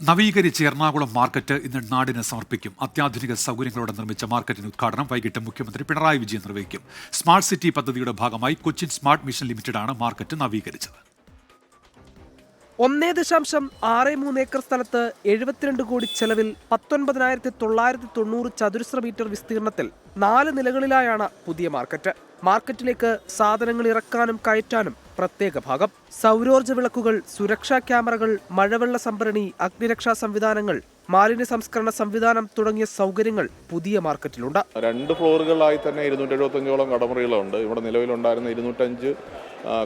നവീകരിച്ച എറണാകുളം മാർക്കറ്റ് ഇന്ന് നാടിന് സമർപ്പിക്കും. അത്യാധുനിക സൗകര്യങ്ങളോടെ നിർമ്മിച്ച മാർക്കറ്റിന്റെ ഉദ്ഘാടനം വൈകിട്ട് മുഖ്യമന്ത്രി പിണറായി വിജയൻ നിർവഹിക്കും. സ്മാർട്ട് സിറ്റി പദ്ധതിയുടെ ഭാഗമായി കൊച്ചിൻ സ്മാർട്ട് മിഷൻ ലിമിറ്റഡാണ് മാർക്കറ്റ് നവീകരിച്ചത്. 1.63 ഏക്കർ സ്ഥലത്ത് 72 കോടി ചെലവിൽ 19,990 ചതുരശ്ര മീറ്റർ വിസ്തീർണത്തിൽ 4 നിലകളിലായാണ് പുതിയ മാർക്കറ്റ്. മാർക്കറ്റിലേക്ക് സാധനങ്ങൾ ഇറക്കാനും കയറ്റാനും പ്രത്യേക ഭാഗം, സൗരോർജ്ജ വിളക്കുകൾ, സുരക്ഷാ ക്യാമറകൾ, മഴവെള്ള സംഭരണി, അഗ്നിരക്ഷാ സംവിധാനങ്ങൾ, മാലിന്യ സംസ്കരണ സംവിധാനം തുടങ്ങിയ സൗകര്യങ്ങൾ പുതിയ മാർക്കറ്റിലുണ്ട്. 2 ഫ്ലോറുകളായി തന്നെ 275ഓളം കടമുറികളുണ്ട്. ഇവിടെ നിലവിലുണ്ടായിരുന്ന 205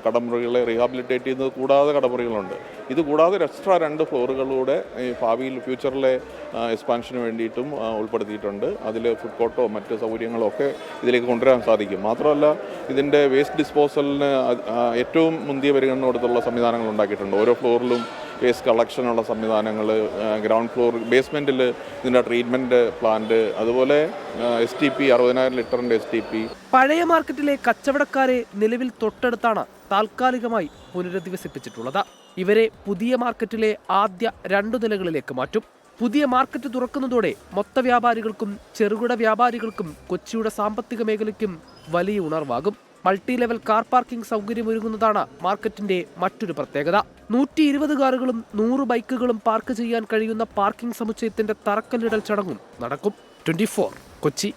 കടമുറികളെ റീഹാബിലിറ്റേറ്റ് ചെയ്യുന്നത് കൂടാതെ കടമുറികളുണ്ട്. ഇത് കൂടാതെ എക്സ്ട്രാ 2 ഫ്ലോറുകളിലൂടെ ഈ ഭാവിയിൽ ഫ്യൂച്ചറിലെ എക്സ്പാൻഷന് വേണ്ടിയിട്ടും ഉൾപ്പെടുത്തിയിട്ടുണ്ട്. അതിൽ ഫുഡ് കോർട്ടോ മറ്റ് സൗകര്യങ്ങളോ ഒക്കെ ഇതിലേക്ക് കൊണ്ടുവരാൻ സാധിക്കും. മാത്രമല്ല ഇതിൻ്റെ വേസ്റ്റ് ഡിസ്പോസലിന് ഏറ്റവും മുന്തിയ പരിഗണന കൊടുത്തുള്ള സംവിധാനങ്ങൾ ഉണ്ടാക്കിയിട്ടുണ്ട്. ഓരോ ഫ്ലോറിലും വേസ്റ്റ് കളക്ഷനുള്ള സംവിധാനങ്ങൾ, ഗ്രൗണ്ട് ഫ്ലോർ ബേസ്മെൻറ്റിൽ ഇതിൻ്റെ ട്രീറ്റ്മെൻറ്റ് പ്ലാന്റ്, അതുപോലെ STP 60,000 ലിറ്ററിൻ്റെ STP. പഴയ മാർക്കറ്റിലെ കച്ചവടക്കാരെ നിലവിൽ തൊട്ടടുത്താണ് താൽക്കാലികമായി പുനരധിവസിപ്പിച്ചിട്ടുള്ളത്. ഇവരെ പുതിയ മാർക്കറ്റിലെ ആദ്യ 2 നിലകളിലേക്ക് മാറ്റും. പുതിയ മാർക്കറ്റ് തുറക്കുന്നതോടെ മൊത്ത വ്യാപാരികൾക്കും ചെറുകിട വ്യാപാരികൾക്കും കൊച്ചിയുടെ സാമ്പത്തിക മേഖലയ്ക്കും വലിയ ഉണർവാകും. മൾട്ടി ലെവൽ കാർ പാർക്കിംഗ് സൗകര്യമൊരുങ്ങുന്നതാണ് മാർക്കറ്റിന്റെ മറ്റൊരു പ്രത്യേകത. 120 കാറുകളും 100 ബൈക്കുകളും പാർക്ക് ചെയ്യാൻ കഴിയുന്ന പാർക്കിംഗ് സമുച്ചയത്തിന്റെ തറക്കല്ലിടൽ ചടങ്ങും നടക്കും. 24 കൊച്ചി.